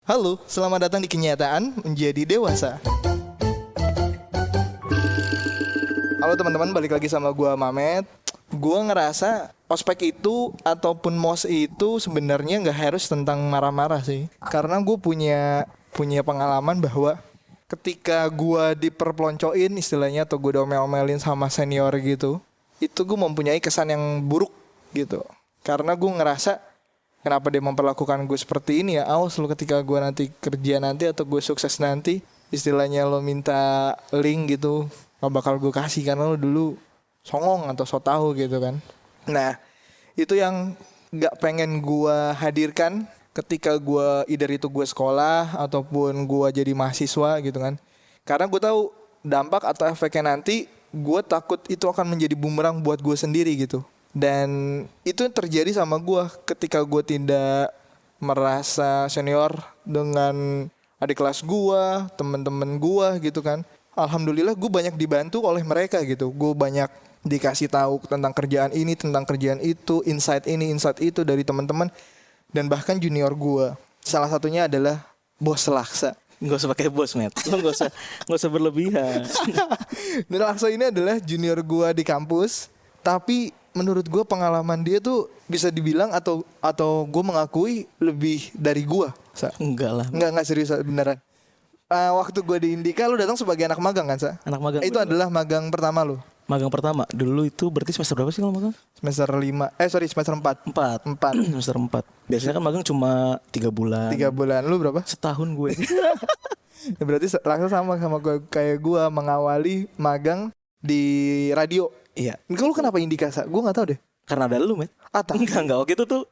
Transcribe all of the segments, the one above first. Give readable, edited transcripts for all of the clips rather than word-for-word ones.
Halo, selamat datang di Kenyataan Menjadi Dewasa. Halo teman-teman, balik lagi sama gua Mamet. Gua ngerasa ospek itu ataupun mos itu sebenarnya nggak harus tentang marah-marah sih. Karena gue punya pengalaman bahwa ketika gua diperpeloncoin istilahnya atau gue diomel-omelin sama senior gitu, itu gue mempunyai kesan yang buruk gitu. Karena gue ngerasa kenapa dia memperlakukan gue seperti ini ya. Awas lo ketika gue nanti kerja nanti atau gue sukses nanti, istilahnya lo minta link gitu, gak bakal gue kasih karena lo dulu songong atau so tau gitu kan. Nah itu yang gak pengen gue hadirkan ketika gue either itu gue sekolah ataupun gue jadi mahasiswa gitu kan. Karena gue tahu dampak atau efeknya nanti, gue takut itu akan menjadi bumerang buat gue sendiri gitu. Dan itu yang terjadi sama gue ketika gue tidak merasa senior dengan adik kelas gue, temen-temen gue gitu kan. Alhamdulillah gue banyak dibantu oleh mereka gitu. Gue banyak dikasih tahu tentang kerjaan ini, tentang kerjaan itu, insight ini, insight itu dari teman-teman dan bahkan junior gue. Salah satunya adalah Bos Laksa. Gak usah pakai bos, Matt. Lo gak usah berlebihan. Dan Laksa ini adalah junior gue di kampus, tapi menurut gue pengalaman dia tuh bisa dibilang atau gue mengakui lebih dari gue. Enggak lah. Enggak serius beneran. Waktu gue di Indika lu datang sebagai anak magang kan, Sa? Anak magang. Itu adalah magang pertama lu. Magang pertama. Dulu itu berarti semester berapa sih kalau magang? Semester 4. 4. Semester 4. Biasanya kan magang cuma 3 bulan. 3 bulan. Lu berapa? Setahun gue. Ya, berarti langsung sama gue kayak gue mengawali magang di radio. Iya. Lu kenapa Indika, Sa? Gue gak tahu deh. Karena ada lu, Matt. Enggak. Waktu itu tuh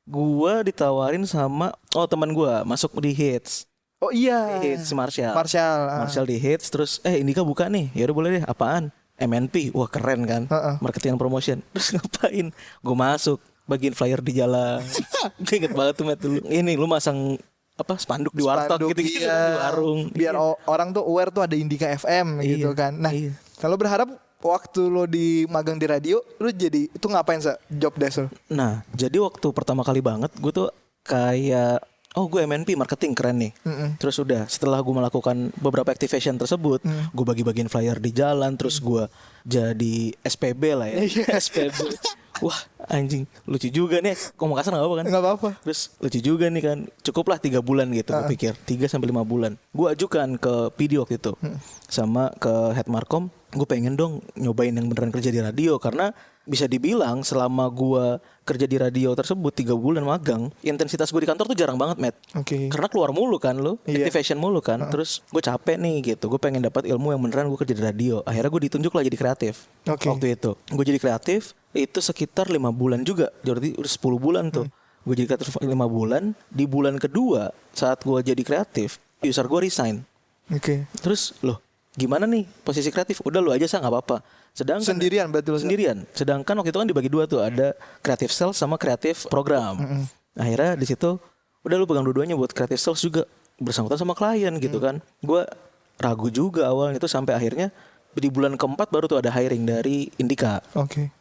gue ditawarin sama teman gue masuk di Hits. Oh iya. Di Hits Marshall. Marshall Di Hits terus Indika buka nih. Ya udah boleh deh. Apaan? MNP. Wah keren kan. Marketing and promotion. Terus ngapain? Gue masuk bagiin flyer di jalan. Gue inget banget tuh, Matt, dulu. Ini lu masang spanduk di warteg gitu-gitu, iya. Di warung. Biar orang tuh aware tuh ada Indika FM gitu kan. Nah, kalau berharap waktu lo di magang di radio, lo jadi itu ngapain, Sa? Job desk lo? Nah, jadi waktu pertama kali banget gue tuh kayak gue MNP marketing keren nih. Terus udah setelah gue melakukan beberapa activation tersebut, gue bagi-bagiin flyer di jalan, terus gue jadi SPB lah ya. SPB. Wah anjing lucu juga nih. Ngomong kasar gak apa-apa kan? Gak apa-apa. Terus lucu juga nih kan. Cukuplah 3 bulan gitu gue pikir. 3-5 bulan. Gue ajukan ke PD waktu itu sama ke Head Markom. Gue pengen dong nyobain yang beneran kerja di radio. Karena bisa dibilang selama gue kerja di radio tersebut 3 bulan magang, intensitas gue di kantor tuh jarang banget, Matt. Karena keluar mulu kan lo, activation mulu kan. Terus gue capek nih gitu. Gue pengen dapat ilmu yang beneran gue kerja di radio. Akhirnya gue ditunjuk lah jadi kreatif. Waktu itu gue jadi kreatif. Itu sekitar 5 bulan juga. Jadi udah 10 bulan tuh. Gue jadi kreatif 5 bulan. Di bulan kedua saat gue jadi kreatif, user gue resign. Terus loh gimana nih posisi kreatif? Udah lu aja, Sa, gak apa-apa. Sedangkan sendirian berarti lo? Sendirian. Sedangkan waktu itu kan dibagi 2 tuh. Ada kreatif sales sama kreatif program. Akhirnya di situ udah lu pegang dua-duanya buat kreatif sales juga. Bersangkutan sama klien gitu kan. Gue ragu juga awalnya itu sampai akhirnya di bulan keempat baru tuh ada hiring dari Indika.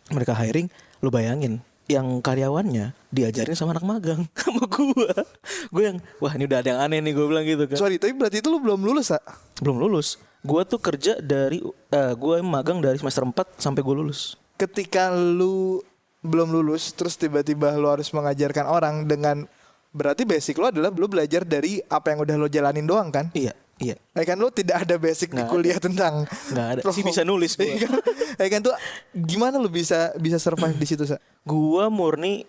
Mereka hiring, lu bayangin yang karyawannya diajarin sama anak magang sama gue yang wah ini udah ada yang aneh nih, gue bilang gitu kan. Sorry, tapi berarti itu lu belum lulus, Sa? Belum lulus. Gue tuh kerja dari gue magang dari semester 4 sampai gue lulus. Ketika lu belum lulus terus tiba-tiba lu harus mengajarkan orang dengan berarti basic lu adalah lu belajar dari apa yang udah lo jalanin doang kan? Iya. Kan lu tidak ada basic di kuliah tentang nggak ada sih, bisa nulis gue. Kan tuh gimana lu bisa survive di situ, Sa? Gue murni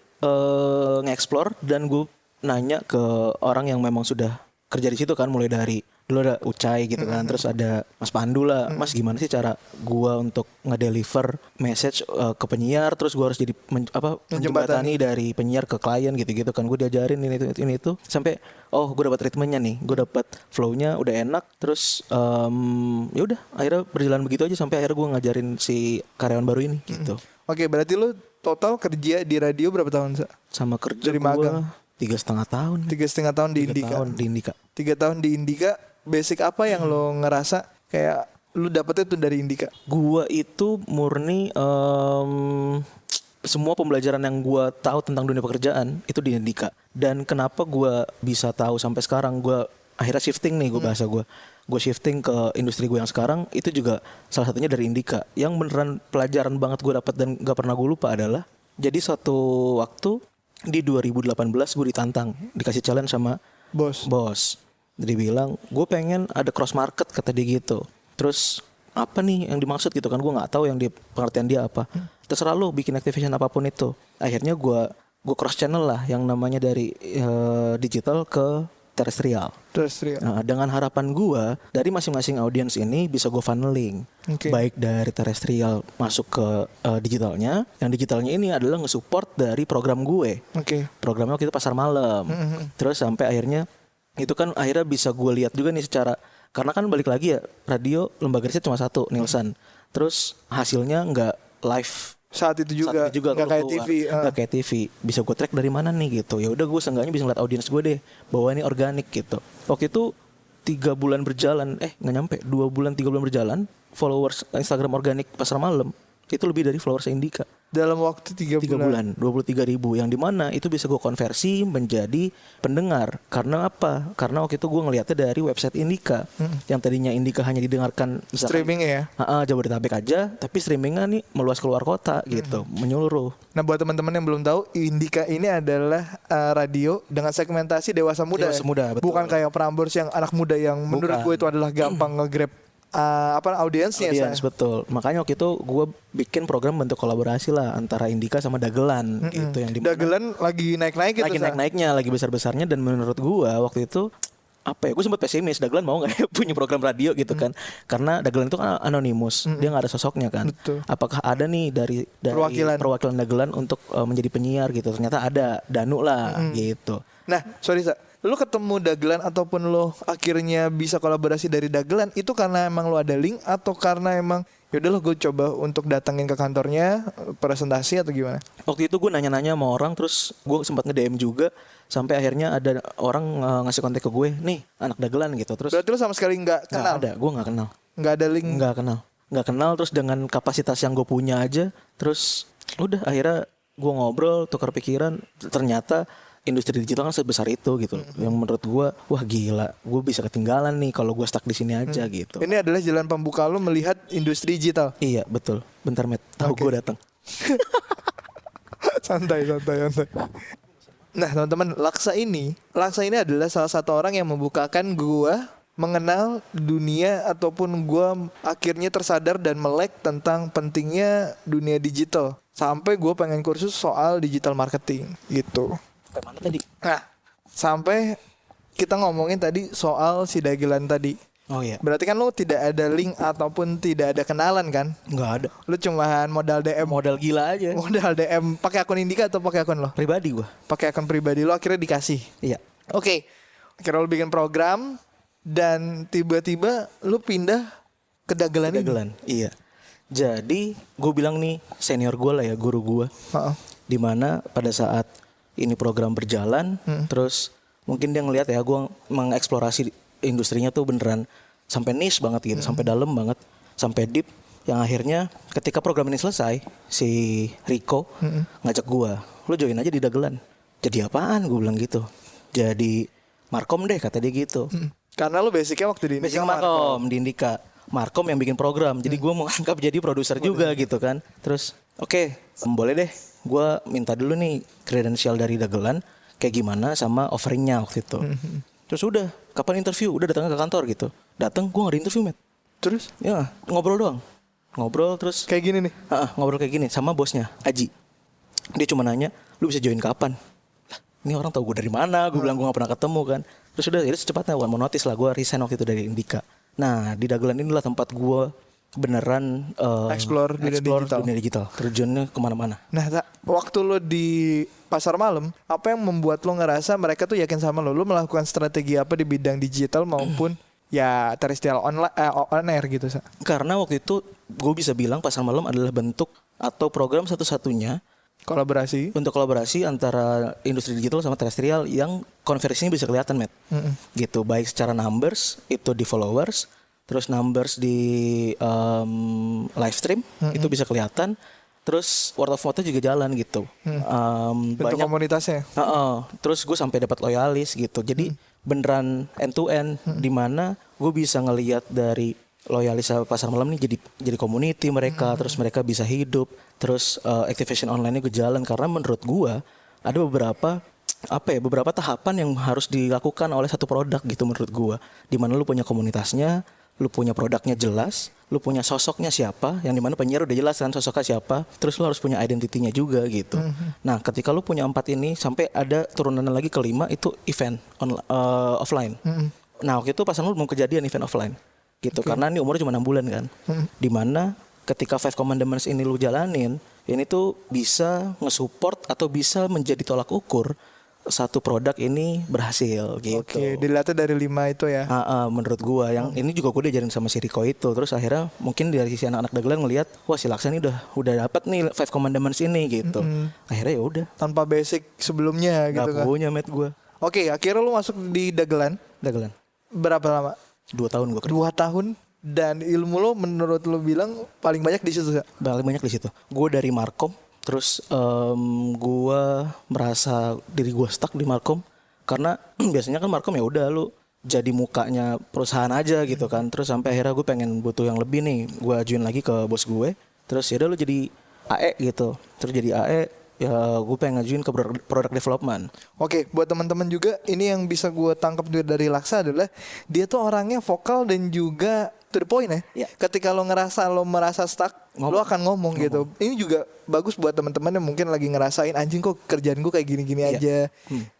nge-explore dan gue nanya ke orang yang memang sudah kerja di situ kan, mulai dari dulu ada Ucai gitu kan, terus ada Mas Pandu lah. Mas gimana sih cara gue untuk ngedeliver message ke penyiar, terus gue harus jadi menjembatani dari penyiar ke klien gitu-gitu kan. Gue diajarin ini itu sampai gue dapat treatmentnya nih, gue dapat flownya udah enak. Terus ya udah akhirnya berjalan begitu aja sampai akhirnya gue ngajarin si karyawan baru ini gitu. Berarti lu total kerja di radio berapa tahun, Sa? Sama kerja dari magang 3,5 tahun. 3,5 tahun di Indika. 3 tahun di Indika. Basic apa yang lo ngerasa kayak lu dapetnya tuh dari Indika? Gua itu murni semua pembelajaran yang gue tahu tentang dunia pekerjaan itu di Indika. Dan kenapa gue bisa tahu sampai sekarang, gue akhirnya shifting nih, gue bahasa gue shifting ke industri gue yang sekarang itu juga salah satunya dari Indika. Yang beneran pelajaran banget gue dapat dan gak pernah gue lupa adalah, jadi suatu waktu di 2018 gue ditantang, dikasih challenge sama bos. Dia bilang gue pengen ada cross market, kata dia gitu. Terus apa nih yang dimaksud gitu kan, gue nggak tahu yang dia pengertian dia apa. Terserah lo bikin activation apapun itu. Akhirnya gue cross channel lah, yang namanya dari digital ke terestrial. Nah, dengan harapan gue dari masing-masing audiens ini bisa gue funneling, baik dari terestrial masuk ke digitalnya. Yang digitalnya ini adalah nge-support dari program gue. Programnya waktu itu pasar malam. Terus sampai akhirnya itu kan akhirnya bisa gue lihat juga nih secara, karena kan balik lagi ya, radio lembaga riset cuma satu, Nielsen. Terus hasilnya nggak live saat itu juga nggak kayak TV. Nggak kayak TV. Bisa gue track dari mana nih gitu. Ya udah gue seenggaknya bisa ngeliat audiens gue deh bahwa ini organik gitu. Waktu itu 3 bulan berjalan, nggak nyampe 2 bulan 3 bulan berjalan, followers Instagram organik pasar malam itu lebih dari followers Indika. Dalam waktu 3 bulan 23.000, yang dimana itu bisa gue konversi menjadi pendengar. Karena apa? Karena waktu itu gue ngeliatnya dari website Indika, yang tadinya Indika hanya didengarkan streaming ya, Jabodetabek aja, tapi streamingnya nih meluas keluar kota gitu, menyeluruh. Nah, buat teman-teman yang belum tahu, Indika ini adalah radio dengan segmentasi dewasa muda. Betul. Bukan kayak Prambors yang anak muda yang menurut gue itu adalah gampang nge-grab audiensnya. Betul. Makanya waktu itu gue bikin program bentuk kolaborasi lah antara Indika sama Dagelan gitu, yang dimana Dagelan lagi naik-naik gitu. Lagi naik-naiknya, lagi besar-besarnya, dan menurut gue waktu itu gue sempat pesimis, Dagelan mau nggak ya punya program radio gitu kan, karena Dagelan itu kan anonimus, dia nggak ada sosoknya kan. Betul. Apakah ada nih dari perwakilan Dagelan untuk menjadi penyiar gitu? Ternyata ada, Danu lah gitu. Nah, sorry Sa, lu ketemu Dagelan ataupun lu akhirnya bisa kolaborasi dari Dagelan itu karena emang lu ada link atau karena emang yaudah lo gue coba untuk datangin ke kantornya presentasi atau gimana? Waktu itu gue nanya-nanya sama orang, terus gue sempat nge-DM juga, sampai akhirnya ada orang ngasih kontak ke gue, nih anak Dagelan gitu. Terus berarti lu sama sekali nggak kenal? Nggak ada, gue nggak kenal. Nggak ada link? Nggak kenal. Terus dengan kapasitas yang gue punya aja, terus udah akhirnya gue ngobrol, tukar pikiran, ternyata industri digital kan sebesar itu gitu. Yang menurut gue, wah gila, gue bisa ketinggalan nih kalau gue stuck di sini aja gitu. Ini adalah jalan pembuka lo melihat industri digital. Iya betul. Bentar Met, tahu gue datang. santai. Nah teman-teman, Laksa ini adalah salah satu orang yang membukakan gue mengenal dunia, ataupun gue akhirnya tersadar dan melek tentang pentingnya dunia digital. Sampai gue pengen kursus soal digital marketing gitu. Sampai mana tadi? Nah, sampai kita ngomongin tadi soal si Dagelan tadi. Oh iya. Berarti kan lo tidak ada link ataupun tidak ada kenalan kan? Nggak ada. Lo cuman modal DM. Modal gila aja. Modal DM. Pakai akun Indika atau pakai akun lo? Pribadi gua. Pakai akun pribadi lo, akhirnya dikasih. Iya. Oke. Akhirnya lo bikin program dan tiba-tiba lo pindah ke Dagelan ini. Dagelan. Iya. Jadi gue bilang nih senior gue lah ya, guru gue. Dimana pada saat ini program berjalan, terus mungkin dia ngelihat ya gue mengeksplorasi industrinya tuh beneran sampai niche banget gitu, sampai dalam banget, sampai deep, yang akhirnya ketika program ini selesai, si Rico ngajak gue, lu join aja di Dagelan. Jadi apaan? Gue bilang gitu. Jadi Markom deh, kata dia gitu. Karena lu basicnya waktu di Indika Markom di Indika. Markom yang bikin program, jadi gue mau angkat jadi produser juga gitu kan. Terus oke, boleh deh, gue minta dulu nih kredensial dari Dagelan kayak gimana sama offeringnya waktu itu. Terus udah, kapan interview? Udah datang ke kantor gitu. Datang, gue nggak ada interview, Met. Terus? Ya ngobrol doang. Ngobrol terus kayak gini nih. Ngobrol kayak gini sama bosnya, Aji. Dia cuma nanya, lu bisa join kapan? Lah, ini orang tahu gue dari mana? Gue bilang gue gak pernah ketemu kan. Terus udah, jadi secepatnya gue mau notice lah, gue resign waktu itu dari Indika. Nah di Dagelan inilah tempat gue beneran explore dunia digital, terjunnya kemana-mana. Nah, waktu lo di pasar malam, apa yang membuat lo ngerasa mereka tuh yakin sama lo? Lo melakukan strategi apa di bidang digital maupun ya terestrial online, on air gitu? Karena waktu itu gue bisa bilang pasar malam adalah bentuk atau program satu-satunya bentuk kolaborasi antara industri digital sama terestrial yang konversinya bisa kelihatan, Matt. Gitu, baik secara numbers itu di followers, terus numbers di live stream itu bisa kelihatan, Terus word of mouth juga jalan gitu. Bentuk komunitasnya. Terus gue sampai dapat loyalis gitu. Jadi beneran end to end, di mana gue bisa ngelihat dari loyalis pasar malam nih jadi community mereka, terus mereka bisa hidup, terus activation online-nya gue jalan. Karena menurut gue ada beberapa tahapan yang harus dilakukan oleh satu produk gitu menurut gue. Di mana lu punya komunitasnya, lu punya produknya jelas, lu punya sosoknya siapa, yang dimana penyiar udah jelas kan sosoknya siapa, terus lu harus punya identitinya juga gitu. Nah ketika lu punya 4 ini, sampai ada turunan lagi kelima itu event offline. Nah waktu itu pasangan lu mau kejadian event offline gitu, karena ini umurnya cuma 6 bulan kan. Dimana ketika 5 commandments ini lu jalanin, ini tuh bisa nge-support atau bisa menjadi tolak ukur satu produk ini berhasil gitu. Oke, dilihatnya dari 5 itu ya. Menurut gua yang ini juga gua diajarin sama si Riko itu. Terus akhirnya mungkin dari sisi anak-anak dagelan ngelihat, wah si Laksa ini udah dapat nih 5 commandments ini gitu. Akhirnya ya udah. Tanpa basic sebelumnya gitu Gak kan. punya met gua. Oke, akhirnya lu masuk di dagelan. Dagelan. Berapa lama? 2 tahun gua kerja. 2 tahun. Dan ilmu lo menurut lo bilang paling banyak di situ. Paling banyak di situ. Gua dari Markom. Terus gue merasa diri gue stuck di Markom karena biasanya kan Markom ya udah lu jadi mukanya perusahaan aja gitu kan. Terus sampai akhirnya gue pengen butuh yang lebih nih, gue ajuin lagi ke bos gue. Terus ya udah lu jadi AE gitu. Terus jadi AE ya gue pengen ngajuin ke product development. Oke, buat teman-teman juga ini yang bisa gue tangkap juga dari Laksa adalah dia tuh orangnya vokal dan juga to the point ya. Iya. Ketika lo merasa stuck, lo akan ngomong gitu. Ini juga bagus buat teman-teman yang mungkin lagi ngerasain anjing kok kerjaan gue kayak gini-gini aja.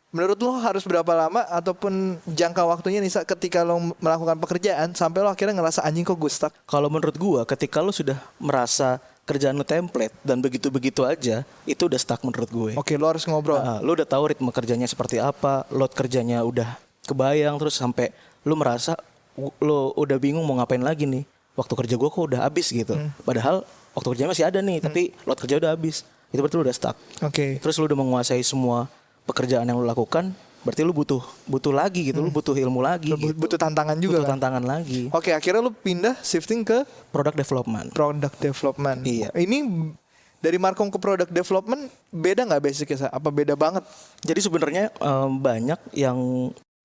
Menurut lo harus berapa lama ataupun jangka waktunya nih ketika lo melakukan pekerjaan sampai lo akhirnya ngerasa anjing kok gue stuck? Kalau menurut gue ketika lo sudah merasa kerjaan lo template dan begitu-begitu aja, itu udah stuck menurut gue. Oke, lo harus ngobrol. Lo udah tahu ritme kerjanya seperti apa, load kerjanya udah kebayang, terus sampai lo merasa lo udah bingung mau ngapain lagi nih. Waktu kerja gue kok udah habis gitu. Padahal waktu kerjanya masih ada nih, tapi load kerja udah habis. Itu berarti lo udah stuck. Oke. Terus lo udah menguasai semua pekerjaan yang lo lakukan, berarti lo butuh lagi gitu, lo butuh ilmu lagi. Lo gitu. butuh tantangan juga. Butuh kan? tantangan lagi. Oke, akhirnya lo pindah shifting ke Product development. product development. Iya. Ini dari Markom ke product development beda nggak basicnya? Apa beda banget? Jadi sebenarnya banyak yang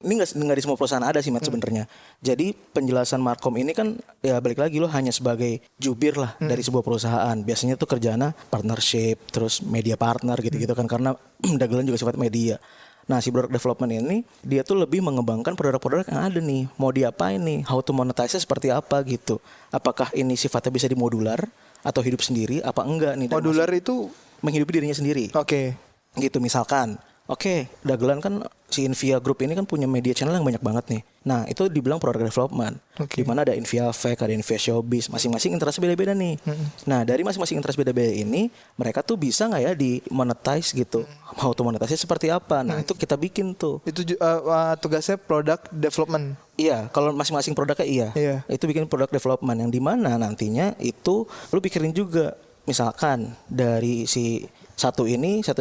ini nggak di semua perusahaan ada sih Matt sebenarnya. Jadi penjelasan Markom ini kan ya balik lagi lo hanya sebagai jubir lah dari sebuah perusahaan. Biasanya tuh kerjanya partnership, terus media partner gitu-gitu kan, karena dagelan juga sifat media. Nah si product development ini dia tuh lebih mengembangkan produk-produk yang ada nih. Mau diapain nih, how to monetize apa gitu. Apakah ini sifatnya bisa dimodular atau hidup sendiri apa enggak nih. Dan Modular itu menghidupi dirinya sendiri. oke. Gitu misalkan. Oke, dagelan kan si Invia Group ini kan punya media channel yang banyak banget nih. Nah itu dibilang product development. Oke. Di mana ada Invia Fake, ada Invia Showbiz, masing-masing interest beda-beda nih. Nah dari masing-masing interest beda-beda ini, mereka tuh bisa nggak ya di monetize gitu? Mau tuh monetize seperti apa? Nah itu kita bikin tuh. Itu tugasnya product development. Iya, kalau masing-masing produknya iya. Iya. Itu bikin product development yang dimana nantinya itu lu pikirin juga. Misalkan dari si satu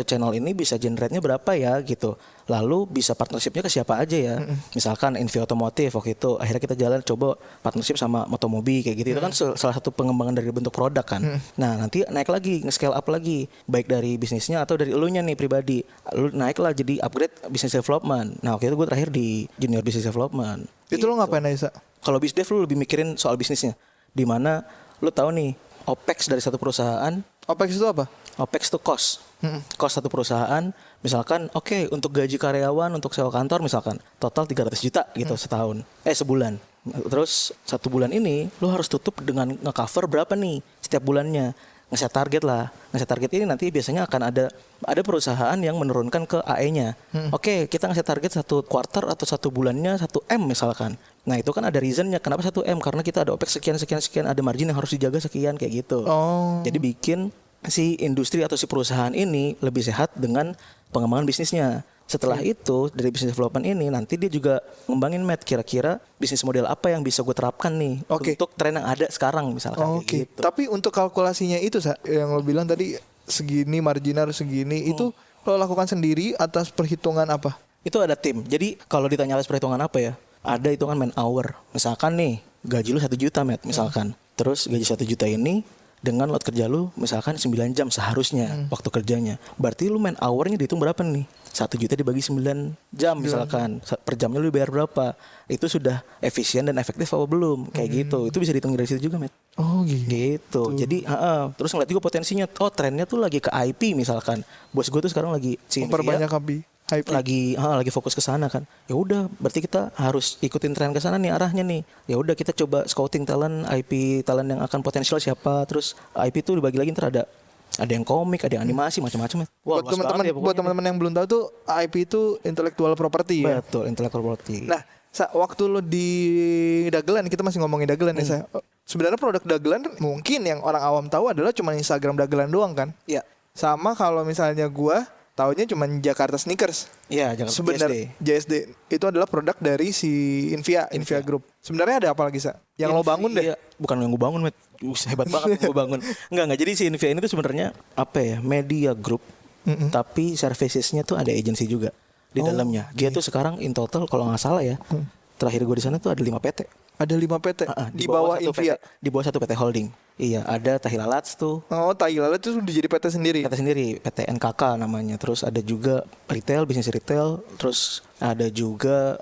channel ini bisa generate-nya berapa ya gitu. Lalu bisa partnershipnya ke siapa aja ya. Misalkan Invia Otomotif waktu itu akhirnya kita jalan coba partnership sama Motomobi kayak gitu. Itu kan salah satu pengembangan dari bentuk produk kan. Nah nanti naik lagi, nge-scale up lagi. Baik dari bisnisnya atau dari elunya nih pribadi. Lu naiklah jadi upgrade business development. Nah waktu itu gue terakhir di junior business development. Itu lo ngapain Aisyah? Kalau bisnis dev lu lebih mikirin soal bisnisnya. Dimana lu tahu nih OPEX dari satu perusahaan. OPEX itu apa? OPEX itu cost. Cost satu perusahaan. Misalkan oke, untuk gaji karyawan, untuk sewa kantor misalkan total 300 juta gitu setahun. Sebulan. Terus 1 bulan ini lu harus tutup dengan nge-cover berapa nih setiap bulannya. Nge-set target lah. Nge-set target ini nanti biasanya akan ada perusahaan yang menurunkan ke AE-nya. Oke, kita nge-set target 1 quarter atau 1 bulannya 1 M misalkan. Nah itu kan ada reasonnya kenapa 1 M, karena kita ada OPEX sekian, ada margin yang harus dijaga sekian kayak gitu. Jadi bikin si industri atau si perusahaan ini lebih sehat dengan pengembangan bisnisnya. Setelah itu dari business development ini nanti dia juga ngembangin kira-kira bisnis model apa yang bisa gue terapkan nih untuk tren yang ada sekarang misalkan kayak gitu. Tapi untuk kalkulasinya itu yang lo bilang tadi segini marginal segini itu lo lakukan sendiri atas perhitungan apa? Itu ada tim. Jadi kalau ditanya atas perhitungan apa ya? Ada hitungan man hour. Misalkan nih gaji lu 1 juta misalkan. Terus gaji 1 juta ini dengan load kerja lu misalkan 9 jam seharusnya waktu kerjanya. Berarti lu main hournya dihitung berapa nih? 1 juta dibagi 9 jam misalkan. Per jamnya lu bayar berapa? Itu sudah efisien dan efektif apa belum? Kayak gitu. Itu bisa dihitung dari situ juga, Met. Oh gitu. Gitu. Jadi, terus ngeliat juga potensinya. Oh, trennya tuh lagi ke IP misalkan. Bos gue tuh sekarang lagi si Memperbanyak IP. lagi fokus ke sana kan. Ya udah, berarti kita harus ikutin tren ke sana nih arahnya nih. Ya udah, kita coba scouting talent, IP talent yang akan potensial siapa. Terus IP tuh dibagi lagi, ntar ada yang komik, ada yang animasi, macam-macam. Wah, Buat teman-teman yang belum tahu tuh IP itu intellectual property ya. Betul, intellectual property. Nah, waktu lo di dagelan, kita masih ngomongin dagelan ya, saya. Sebenarnya produk dagelan mungkin yang orang awam tahu adalah cuma Instagram dagelan doang kan? Iya. Sama kalau misalnya gua taunya cuma Jakarta Sneakers. Iya, Jakarta Sebenarnya JSD itu adalah produk dari si Invia Group. Sebenarnya ada apa lagi, Sa? Yang lo bangun deh. Bukan yang gue bangun, Met. Hebat banget gue bangun. Enggak. Jadi si Invia ini tuh sebenarnya apa ya? Media group. Tapi servicesnya tuh ada agency juga di dalamnya. Dia tuh sekarang in total kalau nggak salah ya. Terakhir gue di sana tuh ada 5 PT. Ada 5 PT di bawah Invia. Di bawah satu PT holding. Iya, ada Tahillalats tuh. Oh, Tahillalats itu udah jadi PT sendiri. PT sendiri, PT NKK namanya. Terus ada juga retail, bisnis retail. Terus ada juga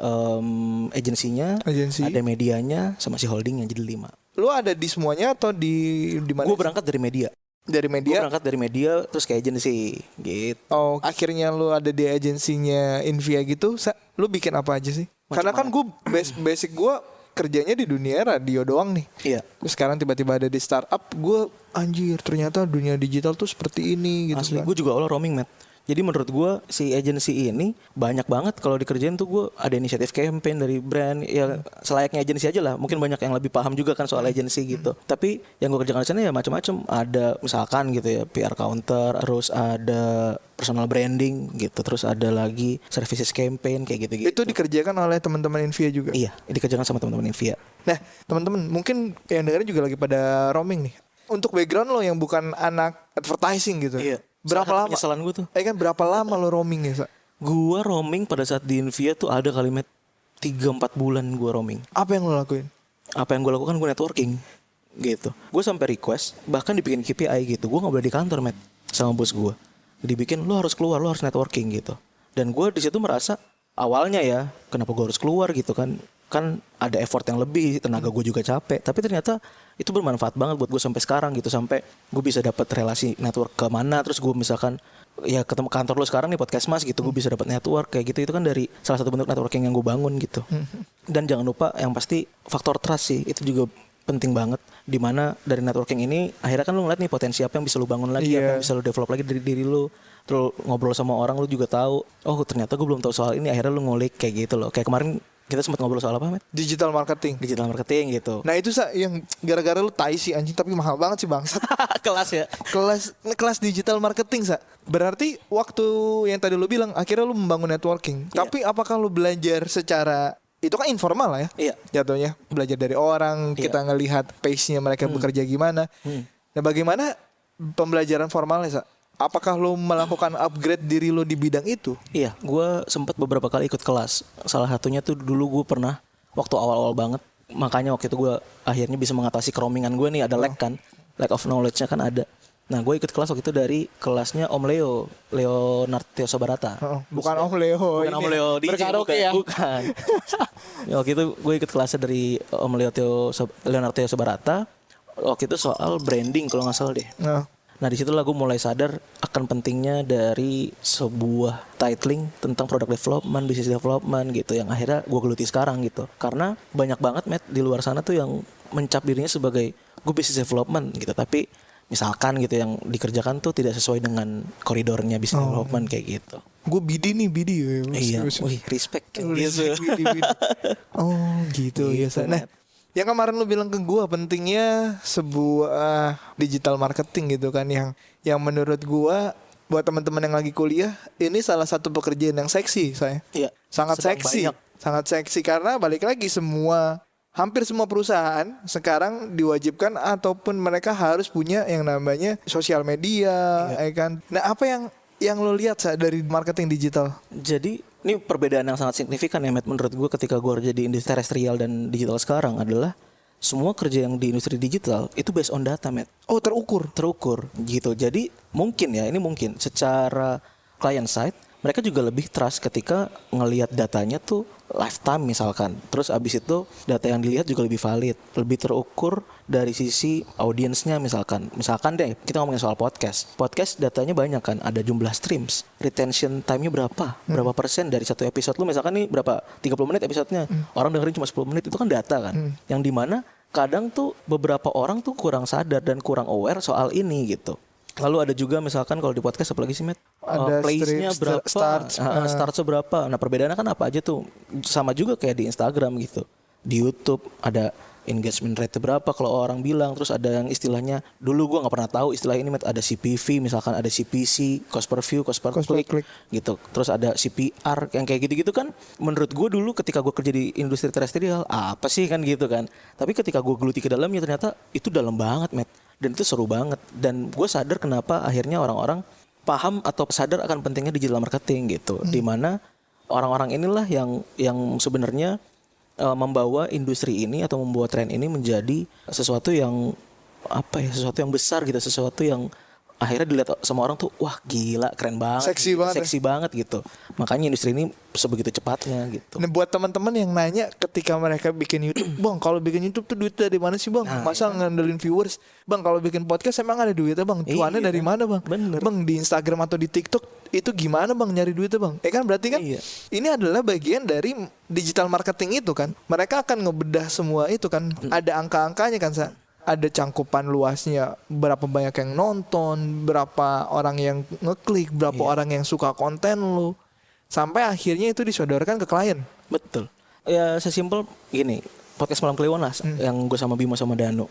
agensinya, ada medianya, sama si holdingnya, jadi 5. Lu ada di semuanya atau di mana? Gue berangkat dari media. Dari media? Gue berangkat dari media terus ke agensi gitu. Oh, akhirnya lu ada di agensinya Invia gitu. Lu bikin apa aja sih? Karena kan gue basic gue kerjanya di dunia radio doang nih. Iya. Terus sekarang tiba-tiba ada di startup, gue anjir ternyata dunia digital tuh seperti ini gitu. Asli gue juga awal roaming, Matt. Jadi menurut gue si agensi ini banyak banget kalau dikerjain tuh. Gue ada inisiatif campaign dari brand ya, selayaknya agensi aja lah. Mungkin banyak yang lebih paham juga kan soal agensi gitu. Tapi yang gue kerjakan di sana ya macam-macam. Ada misalkan gitu ya PR counter, terus ada personal branding gitu, terus ada lagi services campaign kayak gitu-gitu. Itu dikerjakan oleh teman-teman Invia juga. Iya, dikerjakan sama teman-teman Invia. Nah, teman-teman mungkin yang dengerin juga lagi pada roaming nih. Untuk background lo yang bukan anak advertising gitu. Iya. Berapa lama? Penyesalan gue tuh. Kan berapa lama lo roaming ya, Sa? Gua roaming pada saat di Invia tuh ada kalimat 3-4 bulan gua roaming. Apa yang lo lakuin? Apa yang gue lakukan, gue networking gitu. Gue sampai request, bahkan dibikin KPI gitu. Gue nggak boleh di kantor, Matt, sama bos gue. Dibikin lo harus keluar, lo harus networking gitu. Dan gue di situ merasa awalnya ya, kenapa gue harus keluar gitu kan? Kan ada effort yang lebih, tenaga gue juga capek. Tapi ternyata itu bermanfaat banget buat gue sampai sekarang gitu. Sampai gue bisa dapat relasi network kemana. Terus gue misalkan ya ketemu kantor lo sekarang nih podcast mas gitu, gue bisa dapat network kayak gitu. Itu kan dari salah satu bentuk networking yang gue bangun gitu. Dan jangan lupa yang pasti faktor trust sih, itu juga penting banget. Dimana dari networking ini akhirnya kan lu ngeliat nih potensi apa yang bisa lu bangun lagi, apa yang bisa lu develop lagi dari diri lu. Terus ngobrol sama orang lu juga tahu, oh ternyata gue belum tahu soal ini. Akhirnya lu ngulik kayak gitu loh. Kayak kemarin kita sempat ngobrol soal apa, Matt? Digital marketing gitu. Nah itu yang gara-gara lu tai sih anjing, tapi mahal banget sih bangsat. Kelas ya. Kelas digital marketing, Sa. Berarti waktu yang tadi lu bilang akhirnya lu membangun networking. Iya. Tapi apakah lu belajar secara, itu kan informal lah ya. Iya. Jatuhnya belajar dari orang, kita ngelihat pace-nya mereka bekerja gimana. Nah, bagaimana pembelajaran formalnya, Sa? Apakah lo melakukan upgrade diri lo di bidang itu? Iya, gue sempat beberapa kali ikut kelas. Salah satunya tuh dulu gue pernah waktu awal-awal banget. Makanya waktu itu gue akhirnya bisa mengatasi keromingan gue nih, ada lag kan, lack of knowledge-nya kan ada. Nah, gue ikut kelas waktu itu dari kelasnya Om Leonardo Sobarata. Bukan Om Leo. Bukan Om Leo DJ, bukan. Ya, waktu itu gue ikut kelasnya dari Om Leonardo Sobarata. Waktu itu soal branding kalau nggak salah deh. Nah disitulah gue mulai sadar akan pentingnya dari sebuah titling tentang product development, business development gitu, yang akhirnya gue geluti sekarang gitu. Karena banyak banget, Matt, di luar sana tuh yang mencap dirinya sebagai gue business development gitu, tapi misalkan gitu yang dikerjakan tuh tidak sesuai dengan koridornya business development kayak gitu. Gue BD nih, BD ya. Iya, wih respect gitu. BD. Oh gitu ya. Nah, yang kemarin lu bilang ke gue pentingnya sebuah digital marketing gitu kan, yang menurut gue buat teman-teman yang lagi kuliah ini salah satu pekerjaan yang seksi, saya. Iya. Sangat seksi. Sangat seksi karena balik lagi hampir semua perusahaan sekarang diwajibkan ataupun mereka harus punya yang namanya sosial media, ya kan. Nah, apa yang lo lihat dari marketing digital? Jadi ini perbedaan yang sangat signifikan ya, Matt, menurut gue ketika gue kerja di industri terestrial dan digital sekarang adalah semua kerja yang di industri digital itu based on data, Matt. Oh, terukur. Gitu. Jadi mungkin secara client side mereka juga lebih trust ketika ngelihat datanya tuh lifetime misalkan. Terus abis itu data yang dilihat juga lebih valid, lebih terukur dari sisi audiensnya misalkan. Misalkan deh kita ngomongin soal podcast. Podcast datanya banyak kan, ada jumlah streams, retention time-nya berapa persen dari satu episode lu misalkan nih berapa 30 menit episodenya. Orang dengerin cuma 10 menit itu kan data kan. Yang dimana kadang tuh beberapa orang tuh kurang sadar dan kurang aware soal ini gitu. Lalu ada juga misalkan kalau di podcast apalagi sih Matt, Ada plays-nya berapa, start seberapa. Nah perbedaannya kan apa aja tuh, sama juga kayak di Instagram gitu. Di YouTube ada engagement rate berapa kalau orang bilang. Terus ada yang istilahnya, dulu gua nggak pernah tahu istilah ini Matt, ada CPV misalkan, ada CPC, cost per view, cost per click gitu. Terus ada CPR yang kayak gitu-gitu kan. Menurut gue dulu ketika gue kerja di industri terestrial, apa sih kan gitu kan. Tapi ketika gue geluti ke dalamnya ternyata itu dalam banget Matt. Dan itu seru banget. Dan gue sadar kenapa akhirnya orang-orang paham atau sadar akan pentingnya digital marketing gitu. Dimana orang-orang inilah yang sebenarnya membawa industri ini atau membawa tren ini menjadi sesuatu yang sesuatu yang besar gitu, sesuatu yang akhirnya dilihat sama orang tuh wah gila keren banget, seksi banget gitu. Makanya industri ini sebegitu cepatnya gitu. Nah, buat teman-teman yang nanya ketika mereka bikin YouTube, bang kalau bikin YouTube tuh duitnya dari mana sih bang? Masa ngandelin viewers? Bang kalau bikin podcast emang ada duitnya bang? Cuannya dari mana bang? Bener. Bang di Instagram atau di TikTok itu gimana bang nyari duitnya bang? Kan berarti kan ini adalah bagian dari digital marketing itu kan. Mereka akan ngebedah semua itu kan. Ada angka-angkanya kan Sa. Ada cangkupan luasnya, berapa banyak yang nonton, berapa orang yang ngeklik, berapa orang yang suka konten lu, sampai akhirnya itu disodorkan ke klien. Betul. Ya sesimpel gini, podcast Malam Kliwon lah, yang gue sama Bimo sama Danu.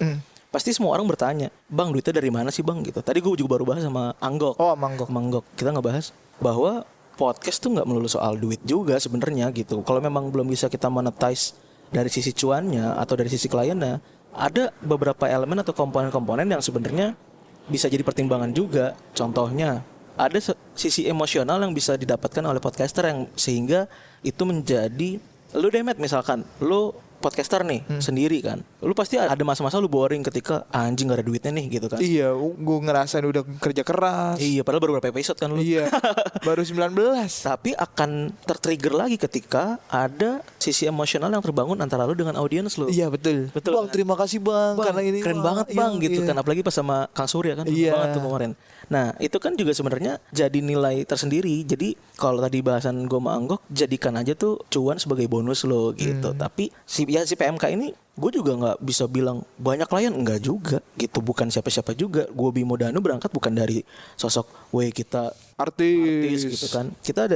Pasti semua orang bertanya, bang duitnya dari mana sih bang gitu. Tadi gue juga baru bahas sama Anggok. Oh Manggok. Kita ngebahas bahwa podcast tuh nggak melulu soal duit juga sebenarnya gitu. Kalau memang belum bisa kita monetize dari sisi cuannya atau dari sisi kliennya, ada beberapa elemen atau komponen-komponen yang sebenarnya bisa jadi pertimbangan juga. Contohnya ada sisi emosional yang bisa didapatkan oleh podcaster yang sehingga itu menjadi lu Demet misalkan lu podcaster nih sendiri kan, lu pasti ada masa-masa lu boring ketika anjing gak ada duitnya nih gitu kan. Iya, gue ngerasain udah kerja keras. Iya, padahal baru berapa episode kan lu. Iya, baru 19. Tapi akan tertrigger lagi ketika ada sisi emosional yang terbangun antara lu dengan audiens lu. Iya betul. kan? Bang terima kasih bang, karena ini keren banget bang gitu kan. Apalagi pas sama Kang Surya kan, banget tuh kemarin. Nah itu kan juga sebenarnya jadi nilai tersendiri. Jadi kalau tadi bahasan gue sama Anggok, jadikan aja tuh cuan sebagai bonus lo gitu. Tapi si PMK ini gue juga nggak bisa bilang banyak klien, enggak juga gitu. Bukan siapa-siapa juga. Gue Bimo Danu berangkat bukan dari sosok kita artis gitu kan. Kita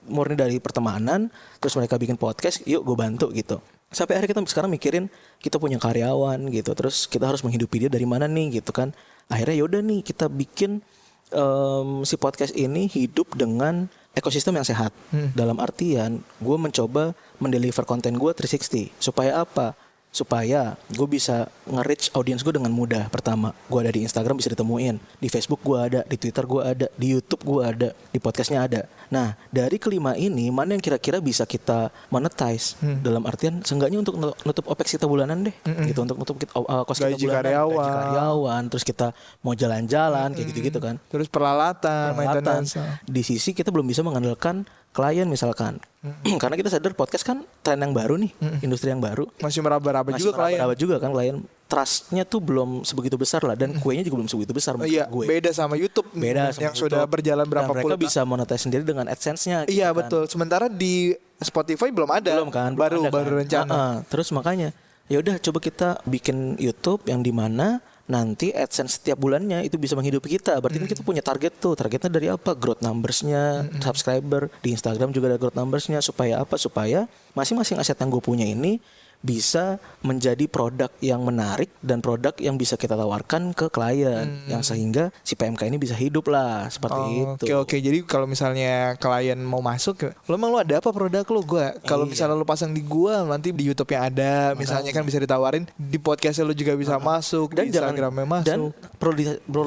murni dari pertemanan. Terus mereka bikin podcast, yuk gue bantu gitu. Sampai akhirnya kita sekarang mikirin kita punya karyawan gitu. Terus kita harus menghidupi dia dari mana nih gitu kan. Akhirnya yaudah nih kita bikin si podcast ini hidup dengan ekosistem yang sehat. Dalam artian gue mencoba mendeliver konten gue 360. Supaya apa? Supaya gue bisa nge-reach audiens gue dengan mudah. Pertama, gue ada di Instagram bisa ditemuin, di Facebook gue ada, di Twitter gue ada, di YouTube gue ada, di podcastnya ada. Nah dari kelima ini mana yang kira-kira bisa kita monetize? Dalam artian seenggaknya untuk nutup OPEX kita bulanan deh, gitu, untuk nutup kos kita gaji bulanan, gaji karyawan, terus kita mau jalan-jalan kayak gitu-gitu kan. Terus peralatan. Maintenance. Di sisi kita belum bisa mengandalkan klien misalkan. Karena kita sadar podcast kan tren yang baru nih, industri yang baru. Masih meraba-raba juga klien. Meraba juga kan klien. Trustnya tuh belum sebegitu besar lah, dan kuenya juga belum sebegitu besar menurut Iya, gue. beda sama YouTube. Beda sama yang YouTube. sudah berjalan berapa Dan mereka bisa monetize sendiri dengan AdSense-nya. Iya gitu kan. betul. Sementara di Spotify belum ada. Belum kan? Baru ada, kan? rencana. Terus makanya ya udah coba kita bikin YouTube yang dimana nanti AdSense setiap bulannya itu bisa menghidupi kita. Berarti kan kita punya target tuh. Targetnya dari apa? Growth numbers-nya, subscriber. Di Instagram juga ada growth numbers-nya. Supaya apa? Supaya masing-masing aset yang gue punya ini bisa menjadi produk yang menarik dan produk yang bisa kita tawarkan ke klien, yang sehingga si PMK ini bisa hidup lah seperti itu. Oke. Jadi kalau misalnya klien mau masuk, lo emang lo ada apa produk lo? Kalau misalnya lo pasang di gua, nanti di YouTube-nya ada, misalnya kan bisa ditawarin, di podcastnya lo juga bisa masuk, dan di Instagramnya masuk. Dan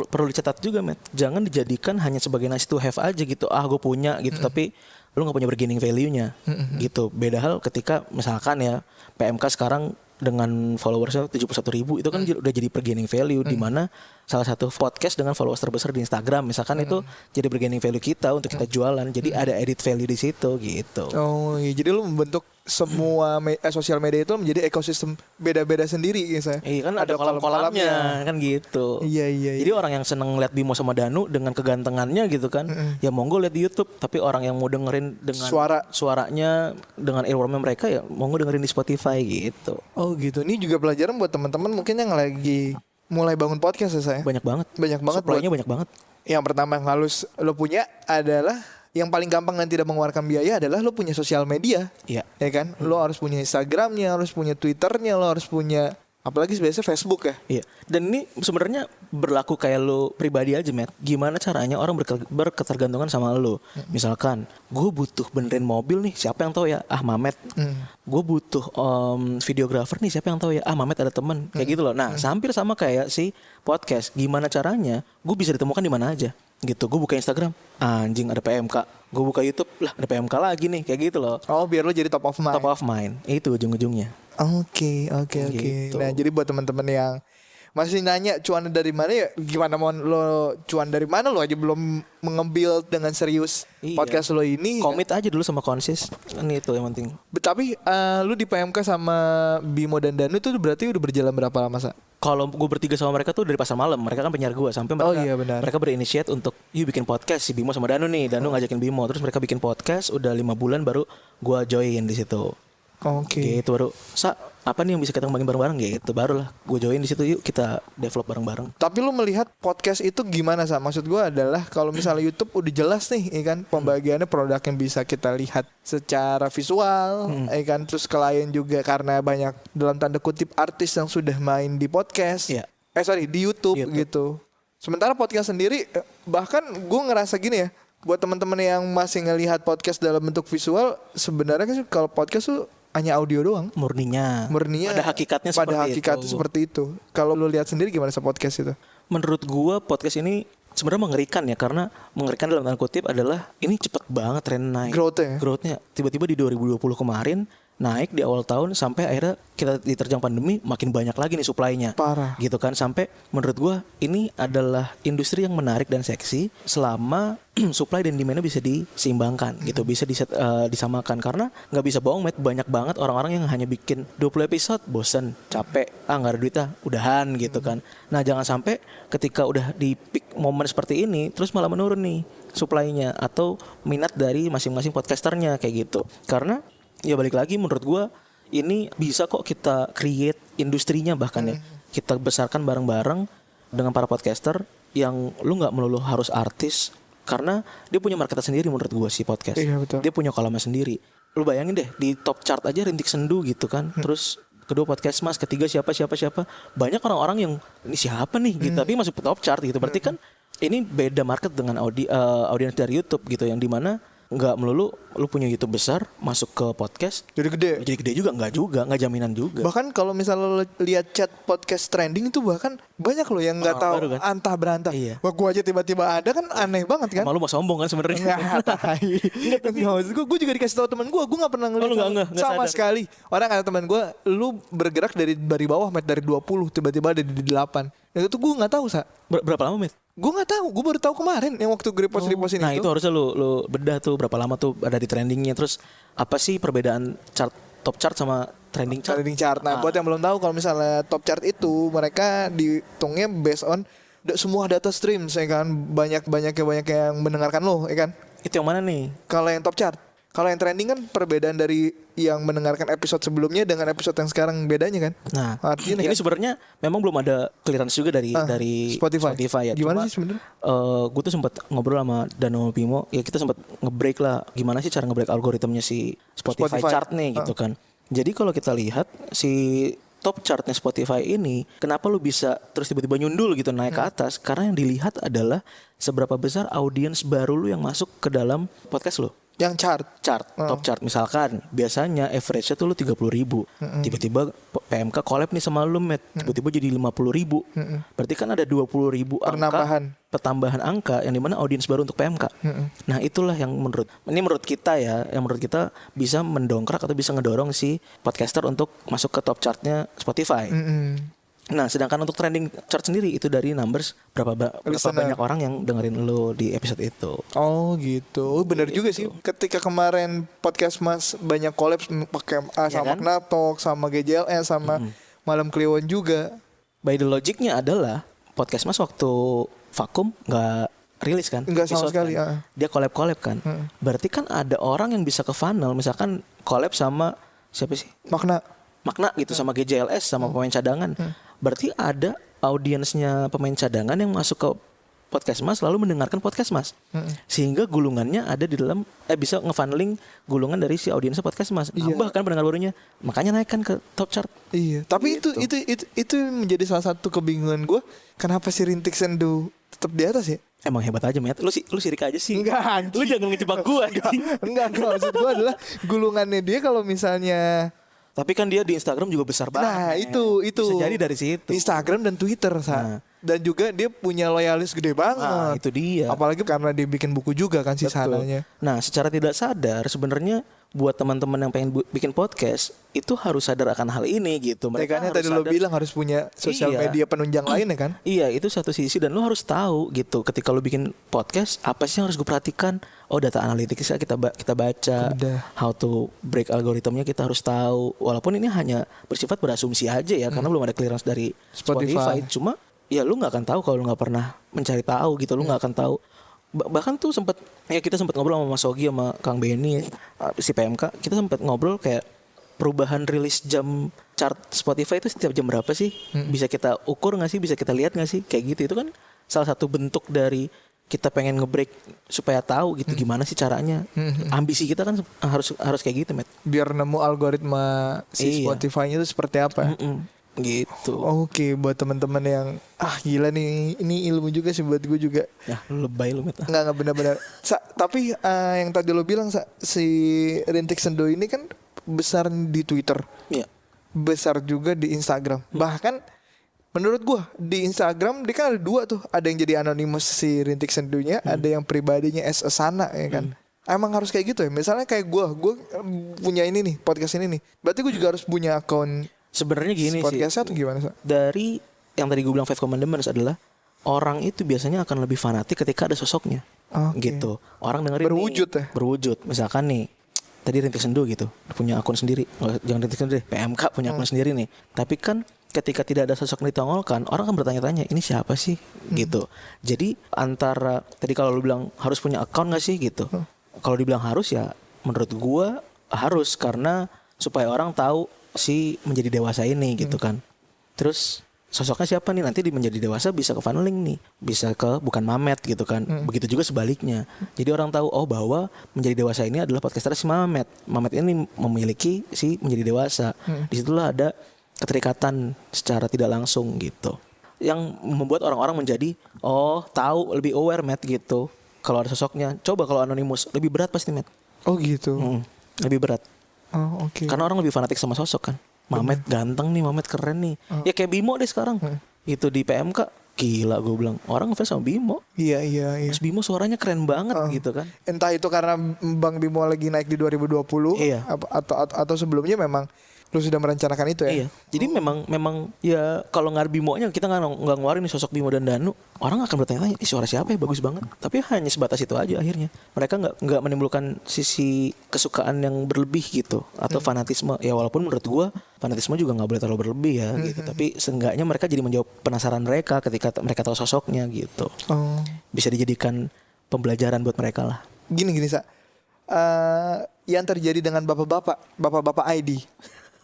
perlu dicatat juga, Matt. Jangan dijadikan hanya sebagai nice to have aja gitu. Gue punya gitu, tapi lu nggak punya bargaining value-nya gitu. Beda hal ketika misalkan ya PMK sekarang dengan followersnya 71.000 itu kan udah jadi bergaining value di mana salah satu podcast dengan followers terbesar di Instagram misalkan itu jadi bergaining value kita untuk kita jualan. Jadi ada edit value di situ gitu. Oh iya, jadi lu membentuk semua sosial media itu menjadi ekosistem beda-beda sendiri gitu. Iya kan ada kolam-kolamnya kan gitu. Iya. Jadi orang yang seneng lihat Bimo sama Danu dengan kegantengannya gitu kan, ya monggo lihat di YouTube. Tapi orang yang mau dengerin dengan suaranya dengan earwormnya mereka ya monggo dengerin di Spotify gitu. Oh gitu. Ini juga pelajaran buat teman-teman mungkin yang lagi mulai bangun podcast ya saya. Banyak banget. Supply-nya banyak banget. Yang pertama yang harus lo punya adalah yang paling gampang dan tidak mengeluarkan biaya adalah lo punya sosial media. Iya. Ya kan? Lo harus punya Instagramnya, harus punya Twitternya, lo harus punya apalagi biasanya Facebook ya. Iya. Dan ini sebenarnya berlaku kayak lo pribadi aja, Matt. Gimana caranya orang berketergantungan sama lo? Misalkan, gue butuh benerin mobil nih. Siapa yang tahu ya? Ah, Mamet. Gue butuh videographer nih. Siapa yang tahu ya? Ah, Mamet ada temen. Kayak gitu loh. Nah, hampir sama kayak si podcast. Gimana caranya? Gue bisa ditemukan di mana aja. Gitu. Gue buka Instagram. Anjing ada PMK. Gue buka YouTube. Lah ada PMK lagi nih. Kayak gitu loh. Oh, biar lo jadi top of mind. Top of mind. Itu ujung-ujungnya. Oke. Gitu. Nah, jadi buat teman-teman yang masih nanya cuan dari mana ya, gimana mau lo cuan dari mana, lo aja belum mengambil dengan serius podcast lo ini. Komit aja dulu sama konsis. Ini itu yang penting. Tapi lu di PMK sama Bimo dan Danu itu berarti udah berjalan berapa lama, Sa? Kalau gue bertiga sama mereka tuh dari pasar malam. Mereka kan penyiar gue sampai mereka mereka berinisiat untuk yuk bikin podcast si Bimo sama Danu nih. Danu ngajakin Bimo, terus mereka bikin podcast udah 5 bulan baru gue join di situ. Oke. Gitu baru apa nih yang bisa kita kembangin bareng-bareng gitu. Barulah gue join di situ, yuk kita develop bareng-bareng. Tapi lu melihat podcast itu gimana, Sa? Maksud gue adalah kalau misalnya YouTube udah jelas nih, ya kan, pembagiannya produk yang bisa kita lihat secara visual, ya kan, terus klien juga karena banyak dalam tanda kutip artis yang sudah main di podcast. Iya. Di YouTube gitu. Sementara podcast sendiri bahkan gue ngerasa gini ya, buat teman-teman yang masih ngelihat podcast dalam bentuk visual, sebenarnya kan kalau podcast tuh hanya audio doang. Murninya pada hakikatnya seperti itu. Kalau lu lihat sendiri gimana sa podcast itu? Menurut gua podcast ini sebenarnya mengerikan ya, karena mengerikan dalam tanda kutip adalah ini cepet banget tren naik. Growth-nya tiba-tiba di 2020 kemarin naik di awal tahun sampai akhirnya kita diterjang pandemi makin banyak lagi nih supply-nya. Parah. Gitu kan, sampai menurut gua ini adalah industri yang menarik dan seksi selama supply dan demand-nya bisa diseimbangkan gitu, bisa disamakan, karena nggak bisa bohong, Matt, banyak banget orang-orang yang hanya bikin 20 episode bosen, capek, nggak ada duit udahan gitu kan. Nah, jangan sampai ketika udah di peak momen seperti ini terus malah menurun nih supply-nya atau minat dari masing-masing podcasternya kayak gitu. Karena ya balik lagi menurut gue ini bisa kok kita create industrinya, bahkan ya kita besarkan bareng-bareng dengan para podcaster yang lu nggak melulu harus artis, karena dia punya marketnya sendiri menurut gue si podcast. Iya, betul. Dia punya kolomnya sendiri. Lu bayangin deh di top chart aja Rintik Sendu gitu kan, terus kedua podcast Mas, ketiga siapa banyak orang-orang yang ini siapa nih gitu, tapi masuk top chart gitu. Berarti kan ini beda market dengan audiens dari YouTube gitu, yang dimana nggak melulu lu punya YouTube besar masuk ke podcast jadi gede juga, nggak jaminan juga. Bahkan kalau misalnya lo lihat chat podcast trending itu bahkan banyak loh yang nggak tahu kan? Antah berantah. Iya. Wah, gua aja tiba-tiba ada kan, aneh banget kan. Malu mau sombong kan sebenarnya. Gue juga dikasih tahu teman gue nggak pernah ngeliat sama sadar. sekali. Orang kata teman gue, lu bergerak dari bawah, Met, dari 20 tiba-tiba ada di 8. Itu gue nggak tahu, Sa. Berapa lama, Met? Gue nggak tahu, gue baru tahu kemarin yang waktu gue repost ini. Nah, itu harusnya lu bedah tuh berapa lama tuh ada di trendingnya, terus apa sih perbedaan top chart sama trending chart. Nah, buat yang belum tahu, kalau misalnya top chart itu mereka dihitungnya based on semua data streams, ya kan, banyak yang mendengarkan lo, ya kan. Itu yang mana nih? Kalau yang top chart. Kalau yang trending kan perbedaan dari yang mendengarkan episode sebelumnya dengan episode yang sekarang bedanya kan. Nah, artinya ini sebenarnya memang belum ada clearance juga dari Spotify ya. Gimana sih sebenarnya? Gue tuh sempat ngobrol sama Dano Bimo, ya kita sempat nge-break lah gimana sih cara nge-break algoritmanya si Spotify chart nih gitu kan. Jadi kalau kita lihat si top chartnya Spotify ini, kenapa lu bisa terus tiba-tiba nyundul gitu naik ke atas? Karena yang dilihat adalah seberapa besar audiens baru lu yang masuk ke dalam podcast lu. Yang chart. Top chart misalkan biasanya average-nya tuh lu 30.000. Tiba-tiba PMK collab nih sama lu, Met. Tiba-tiba jadi 50.000. Berarti kan ada 20.000 angka pertambahan angka yang dimana audiens baru untuk PMK. Nah, itulah yang menurut kita ya, yang menurut kita bisa mendongkrak atau bisa ngedorong si podcaster untuk masuk ke top chartnya Spotify. Nah, sedangkan untuk trending chart sendiri itu dari numbers berapa banyak orang yang dengerin lo di episode itu. Oh gitu. Bener juga sih. Ketika kemarin podcast Mas banyak collab pakai sama kan? Knatok, sama GJLS, sama Malam Kliwon juga. By the logicnya adalah podcast Mas waktu vakum nggak rilis kan? Nggak sama sekali. Kan? Dia collab kan? Berarti kan ada orang yang bisa ke funnel, misalkan collab sama siapa sih? Makna gitu sama GJLS sama pemain cadangan. Berarti ada audiensnya pemain cadangan yang masuk ke podcast Mas lalu mendengarkan podcast Mas. Sehingga gulungannya ada di dalam bisa ngefunneling gulungan dari si audiensnya podcast Mas. Nambah kan pendengar barunya. Makanya naik kan ke top chart. Iya. Tapi gitu. itu menjadi salah satu kebingungan gue. Kenapa si Rintik Sendu tetap di atas ya? Emang hebat aja, Met. Lu sirik aja sih. Enggak, lu jangan ngejebak gua. Enggak, maksud gua adalah gulungannya dia kalau misalnya. Tapi kan dia di Instagram juga besar banget. Nah, itu bisa jadi dari situ. Instagram dan Twitter, dan juga dia punya loyalis gede banget. Nah, itu dia. Apalagi karena dia bikin buku juga kan si sananya. Nah, secara tidak sadar sebenarnya buat teman-teman yang pengen bikin podcast itu harus sadar akan hal ini gitu. Mereka tadi lo bilang harus punya sosial media penunjang lain ya kan? Iya, itu satu sisi dan lo harus tahu gitu. Ketika lo bikin podcast, apa sih yang harus gue perhatikan? Oh, data analitiknya kita baca. How to break algoritmnya kita harus tahu. Walaupun ini hanya bersifat berasumsi aja ya, karena belum ada clearance dari Spotify. Cuma ya lo nggak akan tahu kalau lo nggak pernah mencari tahu gitu. Lo nggak akan tahu. Bahkan tuh kita sempat ngobrol sama Mas Sogi sama Kang Benny si PMK, kita sempat ngobrol kayak perubahan rilis jam chart Spotify itu setiap jam berapa sih? Bisa kita ukur nggak sih? Bisa kita lihat nggak sih? Kayak gitu. Itu kan salah satu bentuk dari kita pengen nge-break supaya tahu gitu gimana sih caranya. Ambisi kita kan harus kayak gitu, Met. Biar nemu algoritma si Spotify-nya itu seperti apa. Gitu. Oke, buat teman-teman yang gila nih, ini ilmu juga sih buat gue juga. Ya, lebay lu, Met. Enggak benar-benar. Tapi yang tadi lo bilang si Rintik Sendo ini kan besar di Twitter. Iya. Besar juga di Instagram. Bahkan menurut gue di Instagram dia kan ada dua tuh. Ada yang jadi anonimus si Rintik Sendonya, ada yang pribadinya as a Sana ya kan. Emang harus kayak gitu ya. Misalnya kayak gue punya ini nih, podcast ini nih. Berarti gue juga harus punya akun. Sebenarnya gini podcastnya sih. Atau gimana, dari yang tadi gue bilang 5 commandments adalah orang itu biasanya akan lebih fanatik ketika ada sosoknya. Gitu. Orang dengerin berwujud nih, berwujud. Misalkan nih tadi Rintik Sendu gitu punya akun sendiri. Jangan Rintik Sendu deh, PMK punya akun sendiri nih. Tapi kan ketika tidak ada sosok yang ditongolkan, orang kan bertanya-tanya ini siapa sih gitu. Jadi antara tadi kalau lu bilang harus punya account gak sih gitu. Kalau dibilang harus ya menurut gue harus, karena supaya orang tahu si menjadi dewasa ini gitu kan. Terus sosoknya siapa nih, nanti di menjadi dewasa bisa ke funneling nih, bisa ke bukan Mamet gitu kan. Begitu juga sebaliknya. Jadi orang tahu bahwa menjadi dewasa ini adalah podcaster si Mamet. Mamet ini memiliki si menjadi dewasa. Disitulah ada keterikatan secara tidak langsung gitu, yang membuat orang-orang menjadi tahu, lebih aware, Matt, gitu. Kalau ada sosoknya. Coba kalau anonimus lebih berat pasti, Matt. Oh gitu. Lebih berat. Oh oke. Karena orang lebih fanatik sama sosok kan. Mamet ganteng nih, Mamet keren nih. Ya kayak Bimo deh sekarang. Itu di PMK gila, gue bilang orang ngefans sama Bimo. Iya. Mas Bimo suaranya keren banget gitu kan. Entah itu karena Bang Bimo lagi naik di 2020 atau sebelumnya memang lu sudah merencanakan itu ya. Iya. Jadi memang ya kalau nggak Bimonya kita nggak ngeluarin nih sosok Bimo dan Danu, orang akan bertanya-tanya, suara siapa ya, bagus banget. Tapi hanya sebatas itu aja akhirnya. Mereka nggak menimbulkan sisi kesukaan yang berlebih gitu atau fanatisme. Ya walaupun menurut gua fanatisme juga nggak boleh terlalu berlebih ya gitu. Tapi seenggaknya mereka jadi menjawab penasaran mereka ketika mereka tahu sosoknya gitu. Bisa dijadikan pembelajaran buat mereka lah. Gini Sa. Yang terjadi dengan bapak-bapak ID.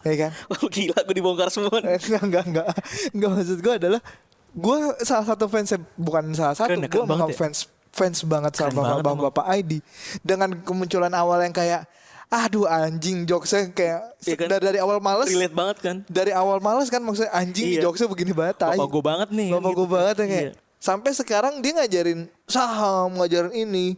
Ya kan? Gila, gue dibongkar semua. Enggak maksud gue adalah gue salah satu fans, bukan salah satu, gue memang fans banget sama bapak ID. Dengan kemunculan awal yang kayak aduh anjing jokesnya kayak dari awal males. Relate banget kan. Dari awal males kan, maksudnya anjing jokesnya begini banget. Bapak gue banget nih. Bapak gue banget ya kayak. Sampai sekarang dia ngajarin saham, ngajarin ini.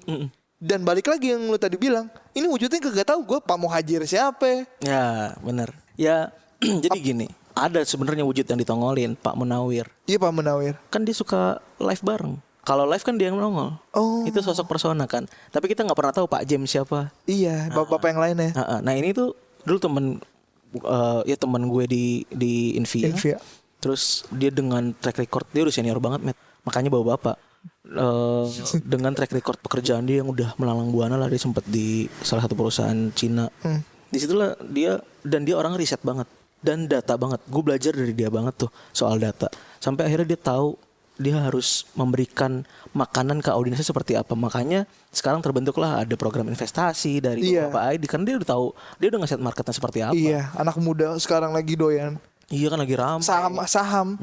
Dan balik lagi yang lu tadi bilang, ini wujudnya kagak tahu gue Pak Muhajir siapa. Ya benar. Ya jadi gini, ada sebenarnya wujud yang ditongolin, Pak Munawir. Iya Pak Munawir. Kan dia suka live bareng. Kalau live kan dia yang nongol. Oh. Itu sosok persona kan. Tapi kita nggak pernah tahu Pak James siapa. Iya, bapak-bapak yang lain ya. Nah ini tuh dulu temen gue di Invia. Invia. Terus dia dengan track record, dia udah senior banget, Met. Makanya bawa bapak. Dengan track record pekerjaan dia yang udah melalang buana lah, dia sempat di salah satu perusahaan Cina. Disitulah dia, dan dia orang riset banget dan data banget. Gue belajar dari dia banget tuh soal data. Sampai akhirnya dia tahu dia harus memberikan makanan ke audiensnya seperti apa. Makanya sekarang terbentuklah ada program investasi dari beberapa ID, karena dia udah tahu, dia udah nge-set marketnya seperti apa. Iya, anak muda sekarang lagi doyan. Iya kan lagi ramai. Saham.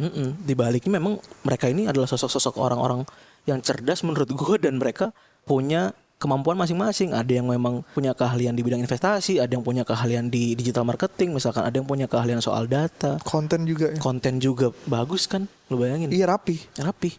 Di baliknya memang mereka ini adalah sosok-sosok orang-orang yang cerdas menurut gue, dan mereka punya kemampuan masing-masing. Ada yang memang punya keahlian di bidang investasi, ada yang punya keahlian di digital marketing, misalkan ada yang punya keahlian soal data. Konten juga ya. Konten juga bagus kan, lu bayangin. Iya, rapi.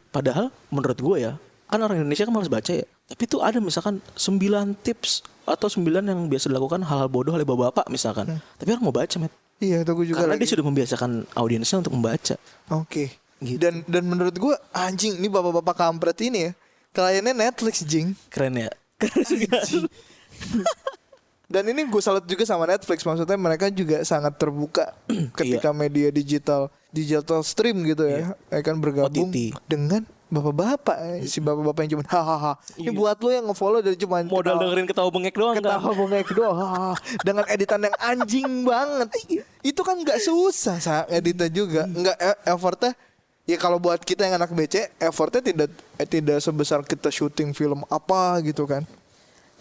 Padahal menurut gue ya, kan orang Indonesia kan harus baca ya. Tapi tuh ada misalkan 9 tips atau 9 yang biasa dilakukan hal-hal bodoh oleh bapak-bapak misalkan. Tapi orang mau baca, Met. Iya, itu gue juga. Karena dia sudah membiasakan audiensnya untuk membaca. Oke. Gitu. Dan menurut gue anjing, ini bapak-bapak kampret ini ya, kliennya Netflix, jing. Keren ya. Dan ini gue salut juga sama Netflix, maksudnya mereka juga sangat terbuka ketika media digital stream gitu ya, kan bergabung OTT. dengan bapak-bapak, si bapak-bapak yang cuma hahaha. Ini buat lo yang nge-follow dari cuma Modal dengerin ketawa bengek doang kan. ketawa bengek doang, hahaha. Dengan editan yang anjing banget. Itu kan nggak susah editnya juga, nggak effortnya. Ya kalau buat kita yang anak BC, effortnya tidak sebesar kita syuting film apa gitu kan.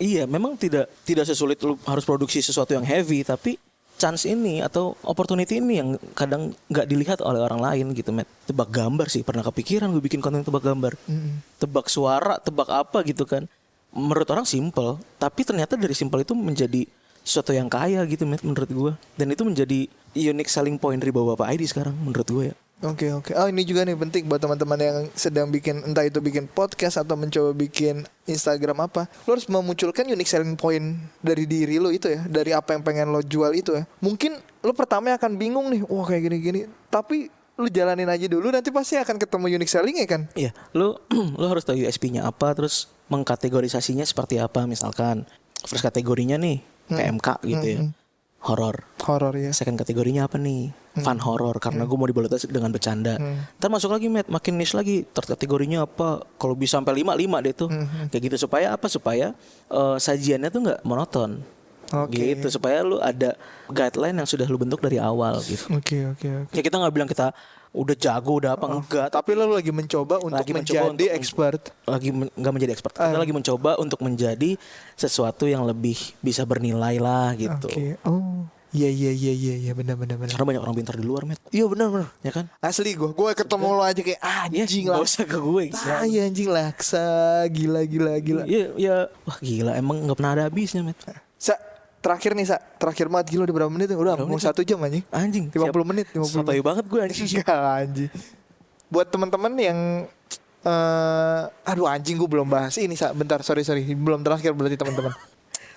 Iya, memang tidak sesulit lu harus produksi sesuatu yang heavy, tapi chance ini atau opportunity ini yang kadang nggak dilihat oleh orang lain gitu, Matt. Tebak gambar sih, pernah kepikiran gue bikin konten tebak gambar. Tebak suara, tebak apa gitu kan. Menurut orang simple, tapi ternyata dari simple itu menjadi sesuatu yang kaya gitu, Matt, menurut gue. Dan itu menjadi unique selling point dari bapak-bapak ID sekarang menurut gue ya. Oke. Oh, ini juga nih penting buat teman-teman yang sedang bikin, entah itu bikin podcast atau mencoba bikin Instagram apa. Lo harus memunculkan unique selling point dari diri lo itu ya, dari apa yang pengen lo jual itu ya. Mungkin lo pertama akan bingung nih, wah kayak gini-gini, tapi lo jalanin aja dulu, nanti pasti akan ketemu unique sellingnya kan. Iya, lo harus tahu USP-nya apa, terus mengkategorisasinya seperti apa. Misalkan first kategorinya nih PMK gitu ya, horor ya. Second kategorinya apa nih? Fun horror, karena gue mau dibalutasi dengan bercanda. Ntar masuk lagi, Matt, makin niche lagi. Third kategorinya apa? Kalau bisa sampai 5 deh tuh. Kayak gitu supaya apa? Supaya sajiannya tuh nggak monoton. Gitu, supaya lu ada guideline yang sudah lu bentuk dari awal gitu. Oke. Ya kita nggak bilang kita udah jago udah apa enggak, tapi lo lagi mencoba untuk menjadi expert. Nggak menjadi expert. Kita lagi mencoba untuk menjadi sesuatu yang lebih bisa bernilai lah gitu. Oke. Oh. Iya benar. Karena banyak orang pintar di luar, Met. Iya benar. Ya kan? Asli gue ketemu lo aja kayak anjing lah. Gak usah ke gue. Iya anjing laksa, gila. Iya, wah gila, emang nggak pernah ada habisnya, Met. Terakhir banget, gila udah berapa menit? Udah mau 1 jam anjing. Anjing. 50 menit. Sotoy banget gue anjing. Anjing. Buat teman-teman yang aduh anjing, gue belum bahas ini, bentar, sorry, belum terakhir berarti teman-teman.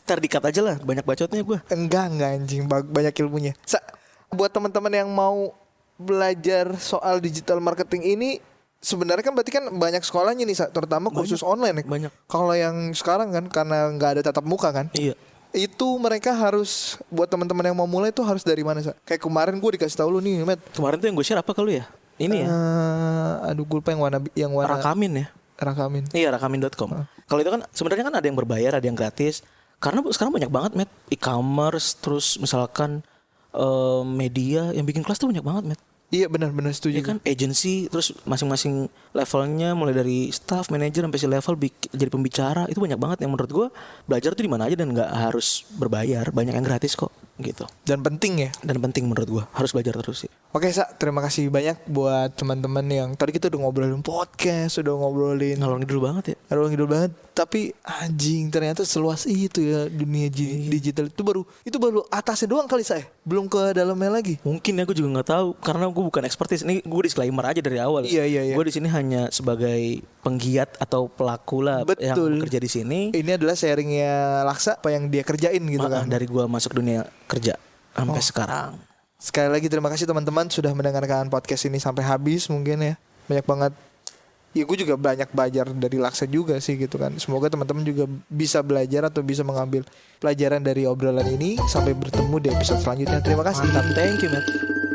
Ntar dikat aja lah, banyak bacotnya gue. Enggak anjing, banyak ilmunya. Buat teman-teman yang mau belajar soal digital marketing ini, sebenarnya kan berarti kan banyak sekolahnya nih, terutama kursus online. Banyak. Kalau yang sekarang kan karena nggak ada tatap muka kan. Iya. Itu mereka harus, buat teman-teman yang mau mulai tuh harus dari mana, Kayak kemarin gue dikasih tahu lu nih, Matt. Kemarin tuh yang gue share apa ke lu ya? Ini ya. Aduh, gue lupa yang warna Rakamin ya. Rakamin. Iya, rakamin.com. Kalau itu kan sebenarnya kan ada yang berbayar, ada yang gratis. Karena sekarang banyak banget, Matt, e-commerce, terus misalkan media yang bikin kelas tuh banyak banget, Matt. Iya benar setuju. Ya kan, agency, terus masing-masing levelnya mulai dari staff, manager sampai si level jadi pembicara, itu banyak banget yang menurut gue belajar tuh di mana aja dan nggak harus berbayar, banyak yang gratis kok. gitu. Dan penting ya. Dan penting menurut gua, harus belajar terus sih. Oke Sa, terima kasih banyak buat teman-teman yang tadi kita udah ngobrolin podcast, udah ngobrolin Ngalor ngidul banget ya. Aduh ngidul banget. Tapi anjing ternyata seluas itu ya dunia digital. Itu baru atasnya doang kali saya. Belum ke dalamnya lagi. Mungkin ya, gue juga nggak tahu karena gue bukan expertise. Ini gue disclaimer aja dari awal. Iya. Gue di sini hanya sebagai penggiat atau pelaku lah yang Betul. bekerja di sini. Ini adalah sharingnya Laksa apa yang dia kerjain gitu kan. Dari gue masuk dunia kerja sampai sekarang. Sekali lagi terima kasih teman-teman sudah mendengarkan podcast ini sampai habis mungkin ya. Banyak banget. Ya gue juga banyak belajar dari Laksa juga sih gitu kan. Semoga teman-teman juga bisa belajar atau bisa mengambil pelajaran dari obrolan ini. Sampai bertemu di episode selanjutnya. Terima kasih. Mantap, thank you, Matt.